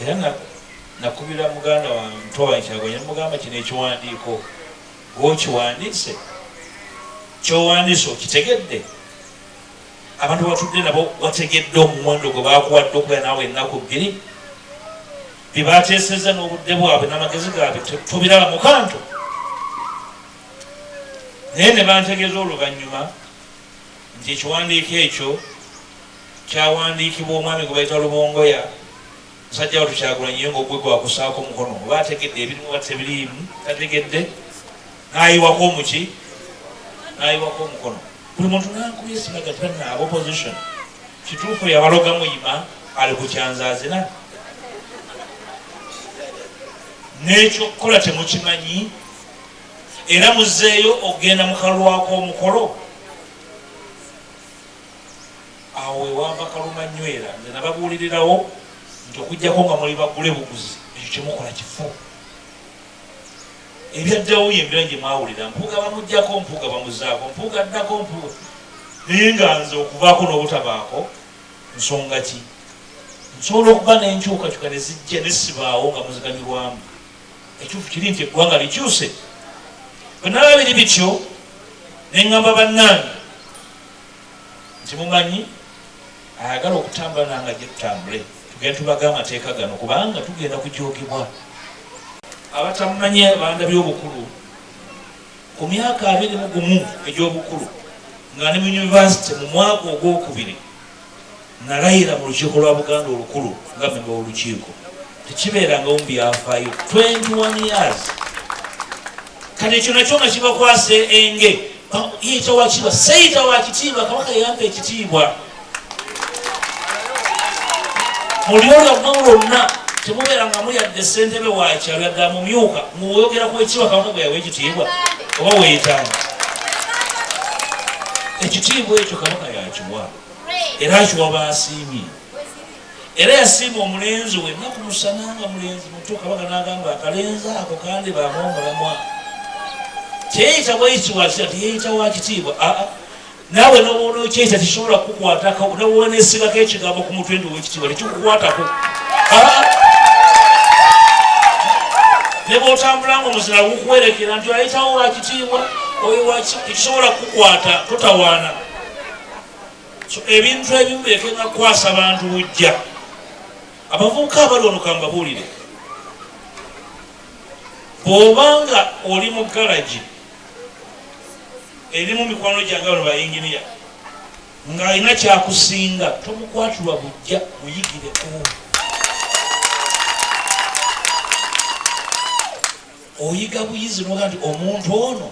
era nakubira muganda wa Ntwala Kyagulanyi mugamba kino ekiwandiiko gwokiwandiise kyowandiise okitegedde abantu batudde nabo wategedde omuwendo gwe bakuwadde okubeera naawe ennaku 2 byebateeseza n'obudde bwabwe n'amagezi gaabwe tubiraba mu kantu naye ne bantegeeza oluvannyuma nti ekiwandiiko ekyo kyawandiikibwa omwami gwe bayita Lubongoya musajja watu Kyagulanyi ng'ogwe gwakusaako mukono oba ategedde ebirimu ba tebiriimu tategedde n'ayiwako omuki n'ayiwako omukono buli muntu nankubye sinaga tanaaba opposition kituufu yabaloga muyima ali ku kyanzaazina n'ekyokukola temukimanyi era muzzeeyo ogenda mukalwako omukolo awo wewava kalumanywera nze nababuulirirawo nti okujjako nga muli bagule buguzi ekyo kyemukola kifu ebyaddewo yembira gye mwawulira mpuuga bamugjako mpuuga bamuzaako mpuuga addako mpuuga naye nga nze okuvaako n'obutabaako nsonga ki nsobola okuba n'enkyukakyuka ne zijja nesibaawo nga muziganyirwamu ekituufu kiri nti eggwanga likyuse bwe nalaba biri bityo ne ŋŋamba bannange nti mumanyi ayagala okutambula nanga gye tutambule tugenda tubaga amateeka gano kubanga tugenda kujoogibwa abatamumanyi banda by'obukulu ku myaka 21 egy'obukulu nga ne mu yunivasite mu mwaka ogwokubiri nalayira mu lukiiko lwa Buganda olukulu nga memba w'olukiiko tekibeerangawo mu byafaayo 21 years kati ekyo nakyo nga kibakwasa enge yeyita wakitiibwa seyita wakitiibwa Kabaka yampa ekitiibwa muli olwonna lwonna temubeera nga muyadde ssentebe wakyalo yadde amumyuka muweyogera ku ekitiibwa Kabaka gwe yawa ekitiibwa oba weetaana ekitiibwa ekyo Kabaka yakiwa era akiwa baasiimye era yasiima omulenzi we ennaku musana nga mulenzi muto Kabaka n'agamba akalenzi ako kandi baamu omulamwa teyeyita bwayitibwa teyeyita wakitiibwa naawe noboona okyeyita tekisobola kukukwatako nawoba nesigako ekigambo ku mutwe ndi owekitiibwa tekikukwatako ne bw'otambulanga omuzira gukuwerekera nti ayitawo wakitiibwa oyo tekisobola kukukwata totawaana ebintu ebimu bireke nga kukwasa bantu bujja abavubuka abali ono kambabuulire bw'obanga oli mu galagi eri mu mikwano gyange bano bayinginiya ng'alina kyakusinga tomukwatirwa bujja muyigireko oyiga buyizi noga nti omuntu ono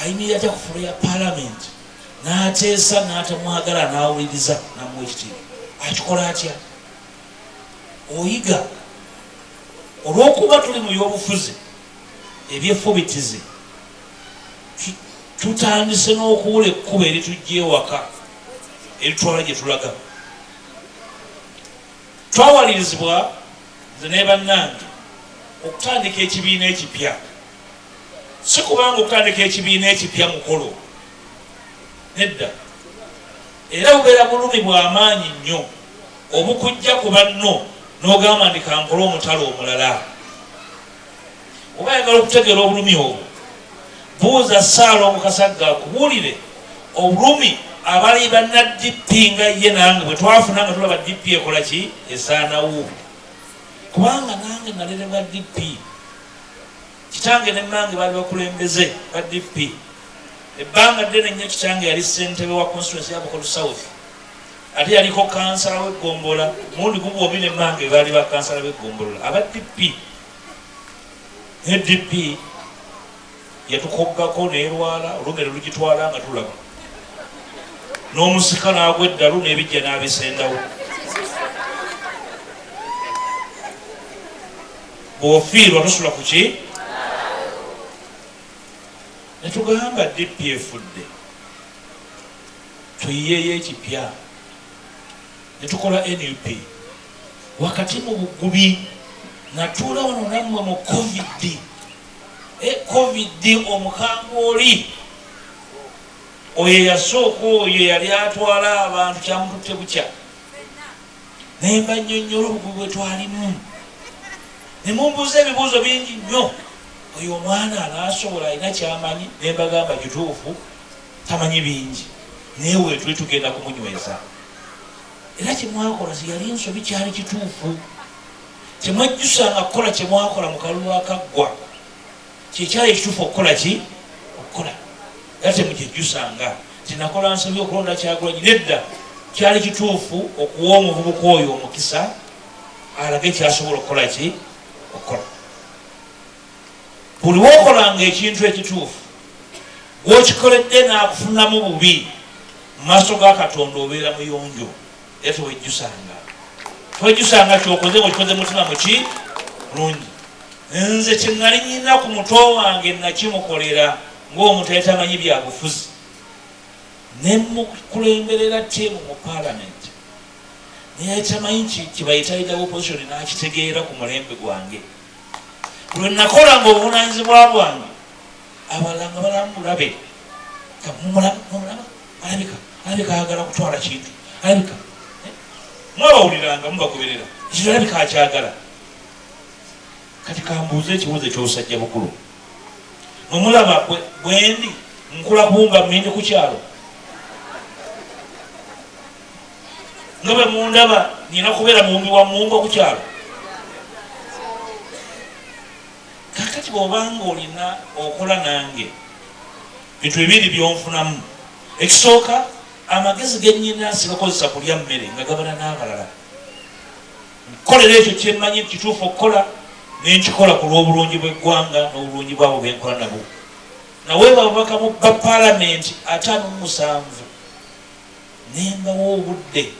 ayimirira atya ku fulo ya palamenti n'ateesa n'atamwagala n'awuliriza namuwa ekitiibwa akikola atya oyiga olw'okuba tuli mu byobufuzi ebyefubitizi tutandise n'okuwula ekkubo eritujja ewaka eritwala gye tulaga twawalirizibwa nze ne bannange okutandika ekibiina ekipya si kubanga okutandika ekibiina ekipya mukolo nedda era bubeera bulumi bw'amaanyi nnyo obukujja ku banno n'ogamba ndi kankola omutalo omulala oba ayagala okutegeera obulumi obwo buuza Saala Omukasagga akubuulire obulumi abali banna-DP nga ye nange bwe twafuna nga tulaba DP ekola ki esaanawo kubanga nange nalerebwa DP kitange ne mmange baali bakulembeze ba DP ebbanga ddene nnyo kitange yali ssentebe wa constituency ya Bukulu South ate yaliko kansala w'Eggombolola mulundi gumu obi ne mmange baali ba kansala w'Eggombolola aba DP ne DP yatukoggako neerwala olugero lugitwala nga tulaba n'omusika n'agwa eddalu n'ebijja n'abisendawo bw'ofiirwa tosula ku ki ne tugamba DP efudde tuyiyeyo ekipya ne tukola NUP wakati mu bugubi natuula wano nammwe mu covid omukambwe oli oyo yasooka oyo yali atwala abantu kyamututte bukya naye mba nnyonnyola obugubi bwe twalimu ne mumbuuza ebibuuzo bingi nnyo. Oyo omwana anaasobola alina kyamanyi ne mbagamba kituufu tamanyi bingi naye weetuli tugenda kumunyweza. Era kyemwakola teyali nsobi, kyali kituufu. Temwajjusanga kukola kyemwakola mu kalulu akaggwa, kyekyali ekituufu okukola ki okukola. Era temukyejjusanga tinakola nsobi okulonda Kyagulanyi, nedda kyali kituufu okuwa omuvubuka oyo omukisa alage kyasobola okukola ki okukola. Buli wokolanga ekintu ekituufu gwokikoledde n'akufunamu bubi mu maaso ga Katonda obeera muyonjo. Era tewejjusanga kyokoze ng'okikoze mutima muki mulungi. Nze kyeŋŋali nyina ku muto wange nakimukolera ng'omuntu ayitamanyi byabufuzi, ne mukulemberera tteemu mu paalamenti naye ayitamanyi kibayita leader opposition n'akitegeera ku mulembe gwange. Lwe nakolanga obuvunaanyizibwa bwange abalala nga balambulabe alabika ayagala kutwala kintu, alabika mwabawuliranga mubagoberera ekiro alabika akyagala. Kati kambuuze ekibuuzo eky'obusajja bukulu, nomulaba bwendi nkula kuwumba mmindi ku kyalo nga bwe mundaba nina kubeera muwumbi wa muwumba ku kyalo. Kakati bw'obanga olina okola nange bintu bibiri byonfunamu. Ekisooka, amagezi gennyina sigakozesa kulya mmere nga gabala n'abalala. Nkolera ekyo kyemmanyi kituufu okukola nenkikola ku lw'obulungi bw'eggwanga n'obulungi bwabo benkola nabo. Nawe babaka mu paalamenti 57 nembawo obudde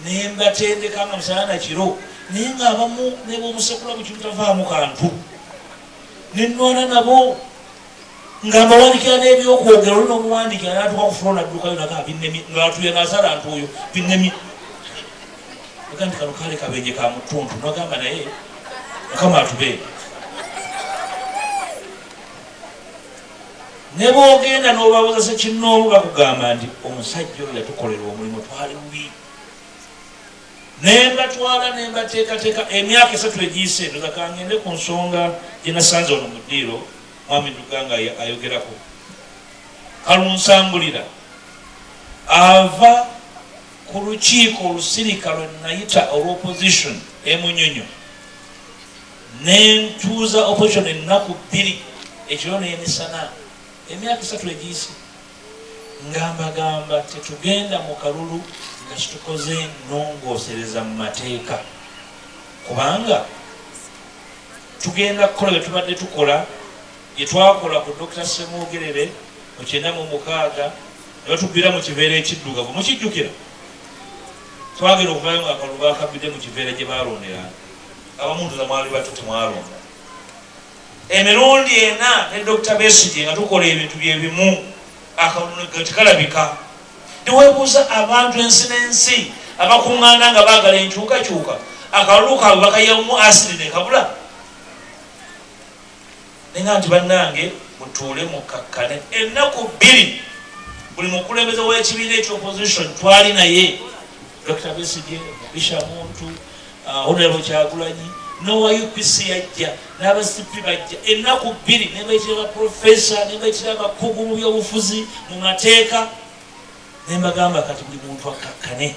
nembatendeka nga musana kiro naye ng'abamu ne b'omusekula bwe kimutavaamu kantu nenwana nabo nga mbawandikira n'ebyokwogera olina omuwandikira natuka kufula naddukayo nagaa binnemi ngaatuye nasala ntu oyo binnemi aga nti kano kale kabenje ka mutuntu nagamba naye mukama atubeere. Ne boogenda n'obabuuza sekinnoomu bakugamba nti omusajja oyo yatukolera omulimu twali bubi. Nembatwala nembateekateeka emyaka 3 egiyise ndoza kangende ku nsonga gye nasanze ono mu ddiiro mwami Luganga ayogerako. Kalunsambulira ava ku lukiiko olusirika lwe nayita olw'opposition emunyonyo nentuuza opposition ennaku 2 ekiro n'emisana emyaka 3 egiyise ngambagamba tetugenda mu kalulu nga kitukoze nongoosereza mu mateeka, kubanga tugenda kukola bye tubadde tukola bye twakola ku Dr. Ssemwogerere mu 96 ne batubbira mu kiveera ekiddugavu. Mukijjukira twagera okuvayo nga akalulu bakabidde mu kiveera gye balonderanga abamuntu za mwali bato temwalonda. Emirundi ena ne Dr. Besigye nga tukola ebintu bye bimu akalulu nga tekalabika. Neweebuuza abantu ensi n'ensi abakuŋŋaana nga baagala enkyukakyuka akalulu kaabwe bakayamu asiri ne kabula. Nenga nti bannange mutuule mukakkane ennaku 2 buli mukulembeze w'ekibiina eky'opposition twali naye Dr. Besigye, Mugisha Muntu, Honorable Kyagulanyi n'owa UPC yajja n'aba CP bajja ennaku 2 ne bayitira abaprofesa ne bayitira abakugu mu byobufuzi mu mateeka ne mbagamba kati buli muntu akakkane.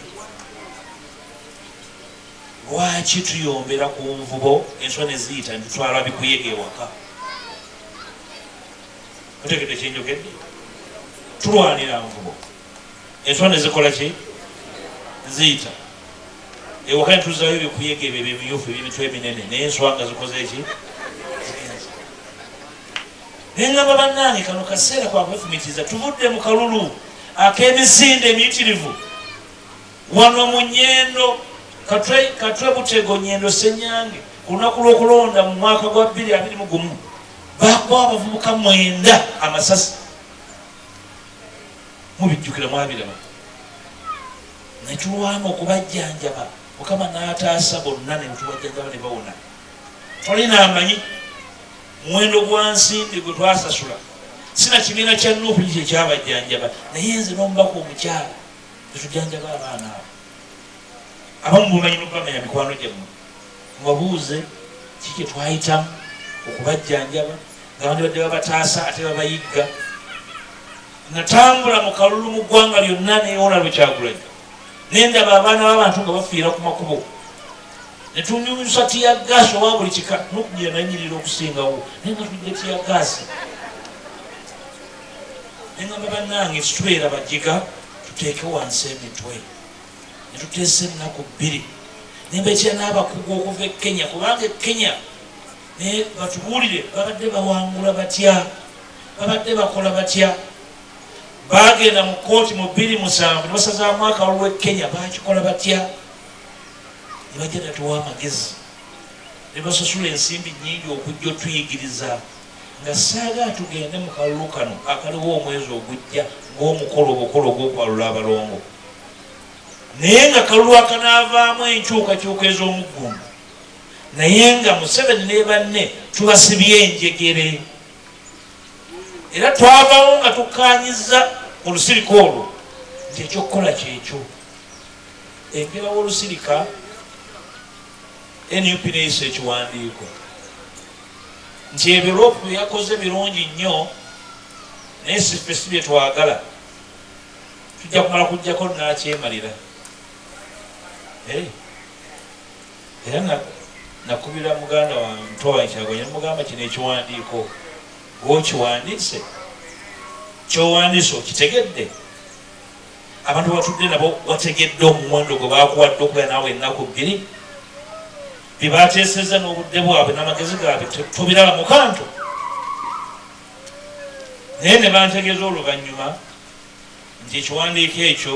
Lwaki tuyombera ku nvubo enswa ne ziyita ntitwala bikuyega ewaka? Mutegedde kyenjogedde? Tulwanira nvubo enswa ne zikola ki? Ziyita ewaka ne tuzaayo bikuyega ebyo ebimyufu eby'emitwe eminene naye enswa nga zikoze ki? Naye ngamba bannange kano kaseera kwa kwefumitiza tuvudde mu kalulu ak'emisinde emiyitirivu wano mu Nnyendo Katwe Butego Nnyendo Ssenyange ku lunaku lw'okulonda mu mwaka gwa 2021 bakuba abavubuka 9 amasasi. Mubijjukira mwabiraba ne tulwana okubajjanjaba Mukama n'ataasa bonna ne tubajjanjaba ne bawona. Tolina amanyi muwendo gwa nsimbi gwe twasasula sina kibiina kya Nuupu kye kyabajjanjaba naye nze n'omubaka omukyala tetujjanjaba abaana abo abamu bumanyi n'okubamanya mikwano gyammwe mubabuuze kiki twayitamu okubajjanjaba nga bandi badde babataasa ate babayigga. Natambula mu kalulu mu ggwanga lyonna newola Lwekyagulanya nendaba abaana b'abantu nga bafiira ku makubo ne tunyunyusa tiyagaasi owa buli kika n'okugira nanyirira okusingawo naye nga tujja tiyagaasi neŋŋamba bannange situbeera bajiga tuteeke wansi emitwe ne tuteesa ennaku 2 nembeetera n'abakugu okuva e Kenya kubanga e Kenya naye batubuulire babadde bawangula batya babadde bakola batya. Bagenda mu kooti mu 2007 ne basazaamu akalulu e Kenya bakikola batya ne bajja natuwa amagezi ne basasula ensimbi nnyingi okujja otuyigiriza nga saaga tugende mu kalulu kano akaliwo omwezi ogujja ng'omukolo obukolo gw'okwalula abalongo naye nga kalulu akanaavaamu enkyukakyuka ez'omuggundu naye nga Museveni ne banne tubasibye enjegere era twavawo nga tukanyiza olusirika olwo nti ekyokukola kyekyo. Engerawo olusirika NUP neyisa ekiwandiiko nti ebiropu byeyakoze birungi nnyo naye sife si bye twagala tujja kumala kujjako nakyemalira. Era nakubira muganda wange Ntoba Kyagulanyi mugamba kino ekiwandiiko gwokiwandiise kyowandiise okitegedde abantu batudde nabo wategedde omuwendo gwe bakuwadde okuba naawe ennaku 2 byebateeseza n'obudde bwabwe n'amagezi gaabwe tubiraba mu kantu naye ne bantegeeza oluvannyuma nti ekiwandiiko ekyo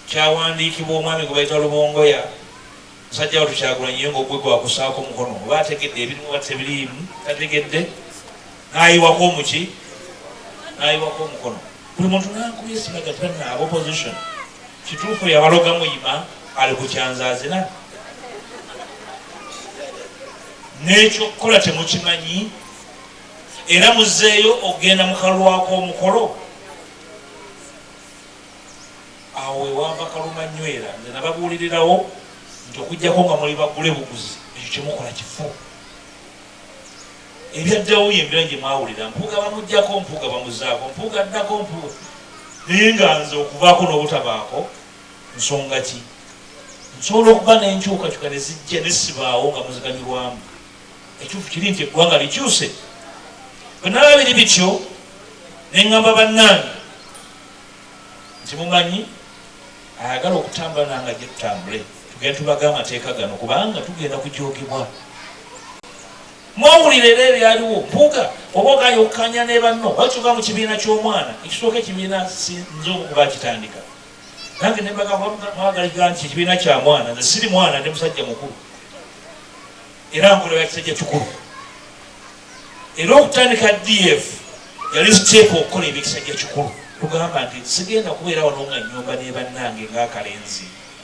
kyawandiikibwa omwami gwe bayita Lubongoya musajja watu Kyagulanyi ye ng'ogwe gwakusaako omukono oba ategedde ebirimu ba tebiriimu tategedde n'ayiwako omuki n'ayiwako omukono buli muntu nankubye sibaga tanaaba opposition kituufu yabaloga muyima ali ku kyanzaazina n'ekyokukola temukimanyi era muzzeeyo ogenda mu kalwako omukolo awo wewava kalumanywera nze nababuulirirawo nti okujjako nga muli bagule buguzi ekyo kyemukola kifu ebyaddewo yembira gye mwawulira mpuuga bamuggyako mpuuga bamuzaako mpuuga addako mpuuga naye nga nze okuvaako n'obutabaako nsonga ki nsobola okuba n'enkyukakyuka ne zijja nesibaawo nga muziganyulwamu ekituufu kiri nti eggwanga likyuse bwe naba biri bityo ne ŋŋamba bannange nti mumanyi ayagala okutambula nange ajje tutambule tugenda tubaga amateeka gano kubanga tugenda kujogebwa mwawulire era ebyaliwo mpuuga oba ogayokkanya ne banno bakituuka mu kibiina ky'omwana ekisooka ekibiina nze okuba kitandika nange nembaga mwagaliga nti ekibiina kya mwana nze siri mwana ndi musajja mukulu era nkolera kisajja kikulu era okutandika DF yali siteepu okukola ebyekisajja kikulu tugamba nti sigenda kubeera wano nga nnyumba ne bannange ng'akalenzi